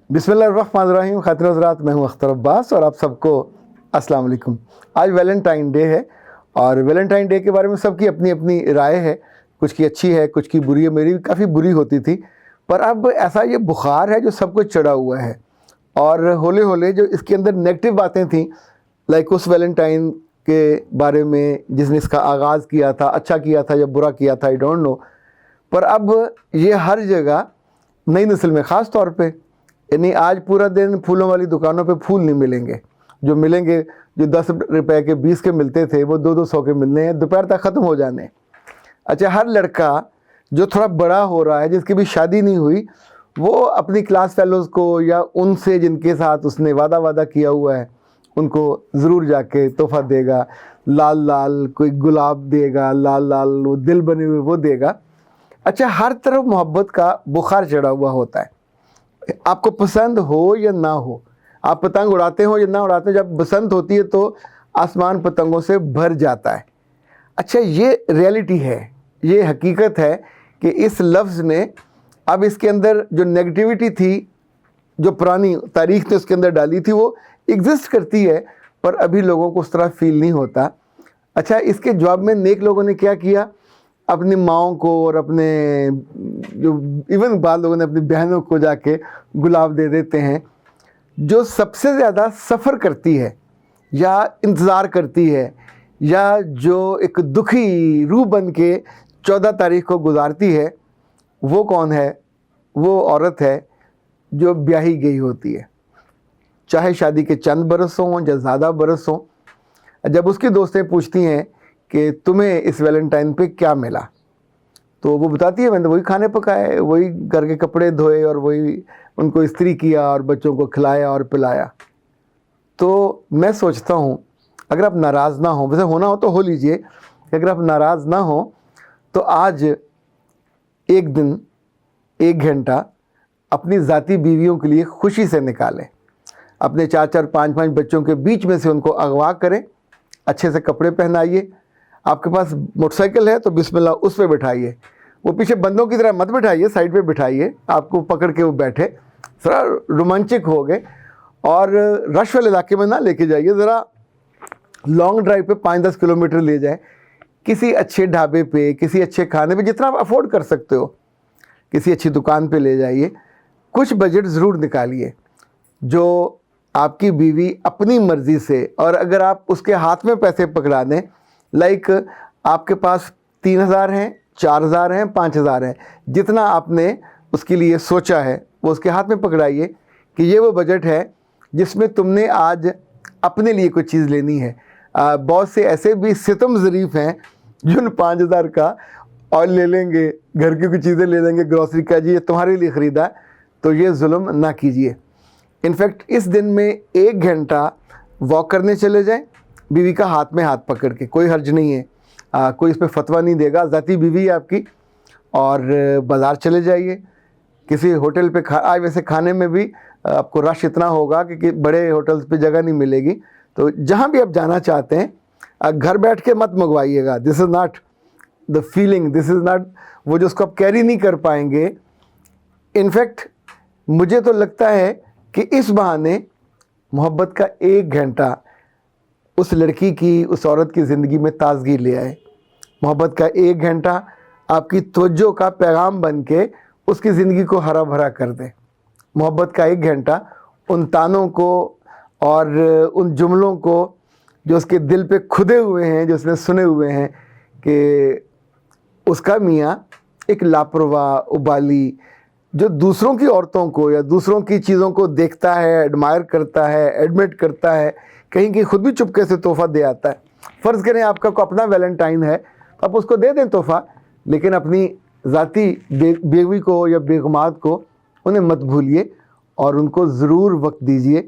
بسم اللہ الرحمن الرحیم. خاتون حضرات، میں ہوں اختر عباس اور آپ سب کو السلام علیکم. آج ویلنٹائن ڈے ہے اور ویلنٹائن ڈے کے بارے میں سب کی اپنی اپنی رائے ہے. کچھ کی اچھی ہے، کچھ کی بری ہے. میری بھی کافی بری ہوتی تھی، پر اب ایسا یہ بخار ہے جو سب کو چڑھا ہوا ہے. اور ہولے ہولے جو اس کے اندر نیگیٹو باتیں تھیں، لائک اس ویلنٹائن کے بارے میں جس نے اس کا آغاز کیا تھا، اچھا کیا تھا یا برا کیا تھا، آئی ڈونٹ نو. پر اب یہ ہر جگہ نئی نسل میں خاص طور پہ، یعنی آج پورا دن پھولوں والی دکانوں پہ پھول نہیں ملیں گے. جو ملیں گے، جو 10 روپے کے 20 کے ملتے تھے، وہ 200 کے ملنے ہیں، دوپہر تک ختم ہو جانے. اچھا، ہر لڑکا جو تھوڑا بڑا ہو رہا ہے، جس کی بھی شادی نہیں ہوئی، وہ اپنی کلاس فیلوز کو یا ان سے جن کے ساتھ اس نے وعدہ کیا ہوا ہے، ان کو ضرور جا کے تحفہ دے گا. لال لال کوئی گلاب دے گا، لال لال وہ دل بنے ہوئے وہ دے گا. اچھا، ہر طرف محبت کا بخار چڑھا ہوا ہوتا ہے. آپ کو پسند ہو یا نہ ہو، آپ پتنگ اڑاتے ہو یا نہ اڑاتے ہو، جب بسنت ہوتی ہے تو آسمان پتنگوں سے بھر جاتا ہے. اچھا، یہ ریئلٹی ہے، یہ حقیقت ہے کہ اس لفظ نے اب اس کے اندر جو نیگیٹیوٹی تھی، جو پرانی تاریخ نے اس کے اندر ڈالی تھی، وہ ایگزسٹ کرتی ہے، پر ابھی لوگوں کو اس طرح فیل نہیں ہوتا. اچھا، اس کے جواب میں نیک لوگوں نے کیا کیا؟ اپنی ماؤں کو اور اپنے جو ایون بعض لوگوں نے اپنی بہنوں کو جا کے گلاب دے دیتے ہیں. جو سب سے زیادہ سفر کرتی ہے یا انتظار کرتی ہے یا جو ایک دکھی روح بن کے 14 تاریخ کو گزارتی ہے، وہ کون ہے؟ وہ عورت ہے جو بیاہی گئی ہوتی ہے. چاہے شادی کے چند برس ہوں یا زیادہ برس ہوں. جب اس کی دوستیں پوچھتی ہیں کہ تمہیں اس ویلنٹائن پہ کیا ملا، تو وہ بتاتی ہے میں نے وہی کھانے پکائے، وہی گھر کے کپڑے دھوئے اور وہی ان کو استری کیا اور بچوں کو کھلایا اور پلایا. تو میں سوچتا ہوں، اگر آپ ناراض نہ ہوں، ویسے ہونا ہو تو ہو لیجئے، اگر آپ ناراض نہ ہوں تو آج ایک دن 1 گھنٹہ اپنی ذاتی بیویوں کے لیے خوشی سے نکالیں. اپنے 4 5 بچوں کے بیچ میں سے ان کو اغوا کریں، اچھے سے کپڑے پہنائیے. آپ کے پاس موٹر سائیکل ہے تو بسم اللہ اس پہ بٹھائیے. وہ پیچھے بندوں کی طرح مت بٹھائیے، سائڈ پہ بٹھائیے، آپ کو پکڑ کے وہ بیٹھے. ذرا رومانچک ہو گئے اور رش والے علاقے میں نہ لے کے جائیے، ذرا لانگ ڈرائیو پہ 5-10 کلومیٹر لے جائیں. کسی اچھے ڈھابے پہ، کسی اچھے کھانے پہ، جتنا آپ افورڈ کر سکتے ہو، کسی اچھی دکان پہ لے جائیے. کچھ بجٹ ضرور نکالیے جو آپ کی بیوی اپنی مرضی سے، اور اگر آپ اس کے ہاتھ میں پیسے پکڑا دیں، لائک آپ کے پاس 3,000 ہیں، 4,000 ہیں، 5,000 ہیں، جتنا آپ نے اس کے لیے سوچا ہے وہ اس کے ہاتھ میں پکڑائیے کہ یہ وہ بجٹ ہے جس میں تم نے آج اپنے لیے کوئی چیز لینی ہے. بہت سے ایسے بھی ستم ظریف ہیں جو ان 5,000 کا آئل لے لیں گے، گھر کی کوئی چیزیں لے لیں گے، گروسری کا، جی یہ تمہارے لیے خریدا. تو یہ ظلم نہ کیجیے. انفیکٹ اس دن میں 1 گھنٹہ واک کرنے چلے جائیں، بیوی کا ہاتھ میں ہاتھ پکڑ کے. کوئی حرج نہیں ہے، کوئی اس پہ فتویٰ نہیں دے گا، ذاتی بیوی ہے آپ کی. اور بازار چلے جائیے، کسی ہوٹل پہ آج ویسے کھانے میں بھی آپ کو رش اتنا ہوگا کہ بڑے ہوٹلز پہ جگہ نہیں ملے گی. تو جہاں بھی آپ جانا چاہتے ہیں، گھر بیٹھ کے مت منگوائیے گا. This is not the feeling, this is not وہ جو اس کو آپ کیری نہیں کر پائیں گے. انفیکٹ مجھے تو لگتا ہے کہ اس بہانے محبت کا 1 گھنٹہ اس لڑکی کی، اس عورت کی زندگی میں تازگی لے آئے. محبت کا 1 گھنٹہ آپ کی توجہ کا پیغام بن کے اس کی زندگی کو ہرا بھرا کر دے. محبت کا 1 گھنٹہ ان تانوں کو اور ان جملوں کو جو اس کے دل پہ کھدے ہوئے ہیں، جو اس نے سنے ہوئے ہیں کہ اس کا میاں ایک لاپرواہ، ابالی، جو دوسروں کی عورتوں کو یا دوسروں کی چیزوں کو دیکھتا ہے، ایڈمائر کرتا ہے، ایڈمٹ کرتا ہے، کہیں کہ خود بھی چپکے سے تحفہ دے آتا ہے. فرض کریں آپ کا کوئی اپنا ویلنٹائن ہے، آپ اس کو دے دیں تحفہ، لیکن اپنی ذاتی بیوی کو یا بیگمات کو انہیں مت بھولیے اور ان کو ضرور وقت دیجیے.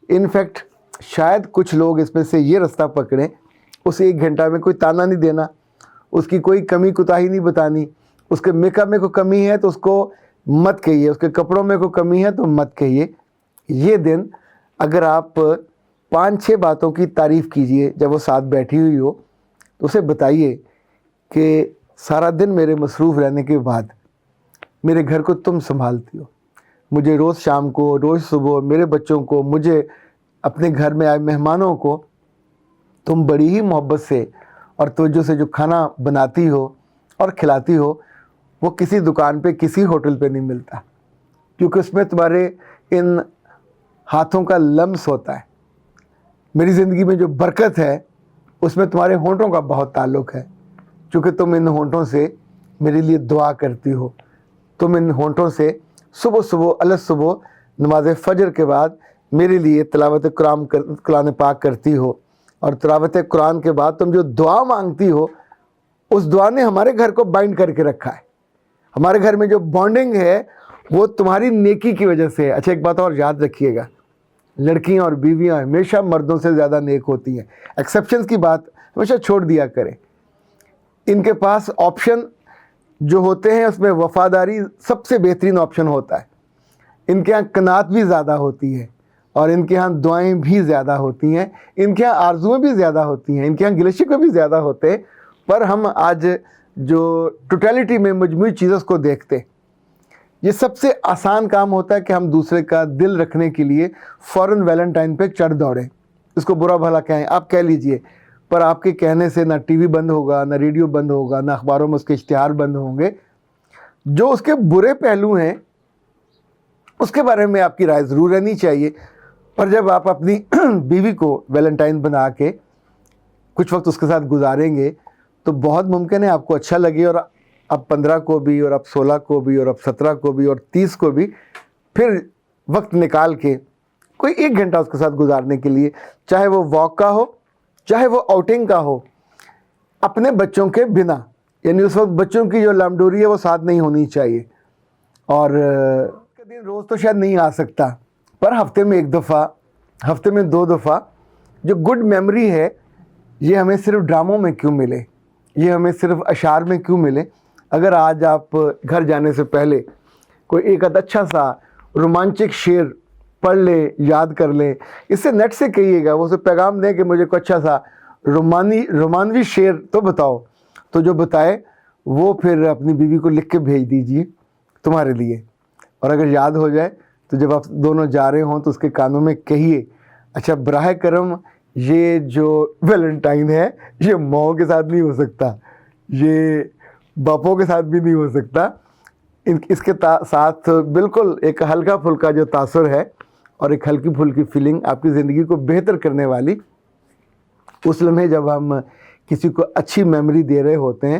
انفیکٹ شاید کچھ لوگ اس میں سے یہ رستہ پکڑیں، اس 1 گھنٹہ میں کوئی تانا نہیں دینا، اس کی کوئی کمی کوتاہی نہیں بتانی. اس کے میک اپ میں کوئی کمی ہے تو اس کو مت کہیے، اس کے کپڑوں میں کوئی کمی ہے تو مت کہیے. یہ دن اگر آپ 5-6 باتوں کی تعریف کیجئے جب وہ ساتھ بیٹھی ہوئی ہو، تو اسے بتائیے کہ سارا دن میرے مصروف رہنے کے بعد میرے گھر کو تم سنبھالتی ہو، مجھے روز شام کو، روز صبح، میرے بچوں کو، مجھے، اپنے گھر میں آئے مہمانوں کو تم بڑی ہی محبت سے اور توجہ سے جو کھانا بناتی ہو اور کھلاتی ہو، وہ کسی دکان پہ، کسی ہوٹل پہ نہیں ملتا، کیونکہ اس میں تمہارے ان ہاتھوں کا لمس ہوتا ہے۔ میری زندگی میں جو برکت ہے اس میں تمہارے ہونٹوں کا بہت تعلق ہے، چونکہ تم ان ہونٹوں سے میرے لیے دعا کرتی ہو، تم ان ہونٹوں سے صبح صبح صبح نماز فجر کے بعد میرے لیے تلاوت قرآن پاک کرتی ہو، اور تلاوت قرآن کے بعد تم جو دعا مانگتی ہو، اس دعا نے ہمارے گھر کو بائنڈ کر کے رکھا ہے۔ ہمارے گھر میں جو بانڈنگ ہے وہ تمہاری نیکی کی وجہ سے ہے۔ اچھا ایک بات اور یاد رکھیے گا، لڑکیاں اور بیویاں ہمیشہ مردوں سے زیادہ نیک ہوتی ہیں، ایکسیپشنز کی بات ہمیشہ چھوڑ دیا کریں۔ ان کے پاس آپشن جو ہوتے ہیں اس میں وفاداری سب سے بہترین آپشن ہوتا ہے۔ ان کے ہاں قناعت بھی زیادہ ہوتی ہے، اور ان کے ہاں دعائیں بھی زیادہ ہوتی ہیں، ان کے ہاں آرزویں بھی زیادہ ہوتی ہیں، ان کے ہاں گلے شکوے بھی زیادہ ہوتے ہیں۔ پر ہم آج جو ٹوٹیلٹی میں مجموعی چیزوں کو دیکھتے، یہ سب سے آسان کام ہوتا ہے کہ ہم دوسرے کا دل رکھنے کے لیے فوراً ویلنٹائن پہ چڑھ دوڑیں، اس کو برا بھلا کہیں، آپ کہہ لیجئے، پر آپ کے کہنے سے نہ ٹی وی بند ہوگا، نہ ریڈیو بند ہوگا، نہ اخباروں میں اس کے اشتہار بند ہوں گے۔ جو اس کے برے پہلو ہیں اس کے بارے میں آپ کی رائے ضرور رہنی چاہیے، پر جب آپ اپنی بیوی کو ویلنٹائن بنا کے کچھ وقت اس کے ساتھ گزاریں گے تو بہت ممکن ہے آپ کو اچھا لگے، اور اب 15 کو بھی، اور اب 16 کو بھی، اور اب 17 کو بھی، اور 30 کو بھی پھر وقت نکال کے کوئی 1 گھنٹہ اس کے ساتھ گزارنے کے لیے، چاہے وہ واک کا ہو، چاہے وہ آؤٹنگ کا ہو، اپنے بچوں کے بنا، یعنی اس وقت بچوں کی جو لامڈوری ہے وہ ساتھ نہیں ہونی چاہیے۔ اور دن روز تو شاید نہیں آ سکتا، پر ہفتے میں 1 دفعہ، ہفتے میں 2 دفعہ جو گڈ میموری ہے، یہ ہمیں صرف ڈراموں میں کیوں ملے، یہ ہمیں صرف اشعار میں کیوں ملے؟ اگر آج آپ گھر جانے سے پہلے کوئی ایک اچھا سا رومانچک شعر پڑھ لیں، یاد کر لیں، اس سے نیٹ سے کہیے گا، وہ اسے پیغام دیں کہ مجھے کوئی اچھا سا رومانوی شعر تو بتاؤ، تو جو بتائے وہ پھر اپنی بیوی کو لکھ کے بھیج دیجیے تمہارے لیے۔ اور اگر یاد ہو جائے تو جب آپ دونوں جا رہے ہوں تو اس کے کانوں میں کہیے، اچھا براہ کرم یہ جو ویلنٹائن ہے یہ ماؤں کے ساتھ نہیں ہو سکتا، یہ باپوں کے ساتھ بھی نہیں ہو سکتا، اس کے ساتھ بالکل ایک ہلکا پھلکا جو تاثر ہے اور ایک ہلکی پھلکی فیلنگ آپ کی زندگی کو بہتر کرنے والی، اس لمحے جب ہم کسی کو اچھی میموری دے رہے ہوتے ہیں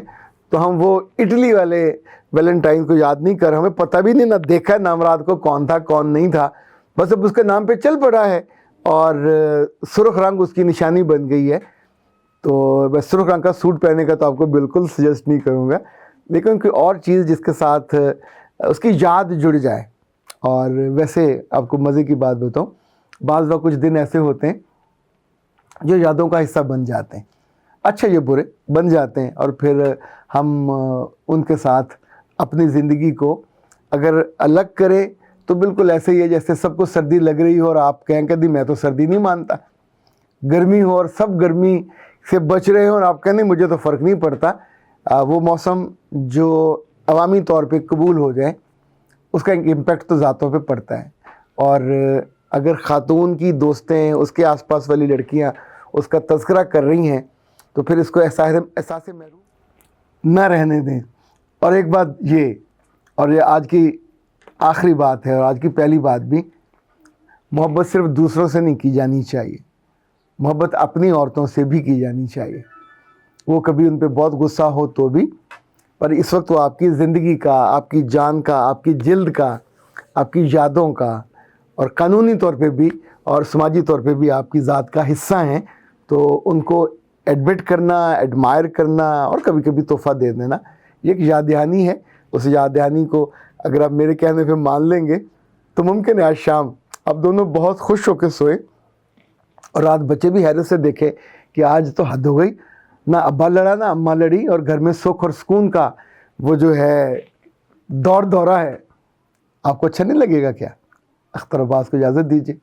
تو ہم وہ اٹلی والے ویلنٹائن کو یاد نہیں کر، ہمیں پتہ بھی نہیں، نہ دیکھا نامراد کو کون تھا کون نہیں تھا، بس اب اس کے نام پہ چل پڑا ہے اور سرخ رنگ اس کی نشانی بن گئی ہے۔ تو بس سرخ رنگ کا سوٹ پہننے کا تو آپ کو بالکل سجیسٹ نہیں کروں گا، لیکن کوئی اور چیز جس کے ساتھ اس کی یاد جڑ جائے۔ اور ویسے آپ کو مزے کی بات بتاؤں، بعض وقت کچھ دن ایسے ہوتے ہیں جو یادوں کا حصہ بن جاتے ہیں، اچھے یا برے بن جاتے ہیں، اور پھر ہم ان کے ساتھ اپنی زندگی کو اگر الگ کریں تو بالکل ایسے ہی ہے جیسے سب کو سردی لگ رہی ہو اور آپ کہیں کہ میں تو سردی نہیں مانتا، گرمی ہو اور سب گرمی سے بچ رہے ہوں اور آپ کہیں نہیں مجھے تو فرق نہیں پڑتا، وہ موسم جو عوامی طور پہ قبول ہو جائے اس کا ایک امپیکٹ تو ذاتوں پہ پڑتا ہے۔ اور اگر خاتون کی دوستیں، اس کے آس پاس والی لڑکیاں اس کا تذکرہ کر رہی ہیں تو پھر اس کو احساس محروم نہ رہنے دیں۔ اور ایک بات یہ، اور یہ آج کی آخری بات ہے اور آج کی پہلی بات بھی، محبت صرف دوسروں سے نہیں کی جانی چاہیے، محبت اپنی عورتوں سے بھی کی جانی چاہیے، وہ کبھی ان پہ بہت غصہ ہو تو بھی، پر اس وقت وہ آپ کی زندگی کا، آپ کی جان کا، آپ کی جلد کا، آپ کی یادوں کا، اور قانونی طور پہ بھی اور سماجی طور پہ بھی آپ کی ذات کا حصہ ہیں، تو ان کو ایڈمٹ کرنا، ایڈمائر کرنا اور کبھی کبھی تحفہ دے دینا، یہ ایک یاد دہانی ہے۔ اس یاد دہانی کو اگر آپ میرے کہنے پہ مان لیں گے تو ممکن ہے آج شام آپ دونوں بہت خوش ہو کے سوئے اور رات بچے بھی حیرت سے دیکھے کہ آج تو حد ہو گئی، نہ ابا لڑا نہ اماں لڑی، اور گھر میں سکھ اور سکون کا وہ جو ہے دورہ ہے۔ آپ کو اچھا نہیں لگے گا کیا؟ اختر عباس کو اجازت دیجیے،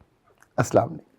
السلام علیکم۔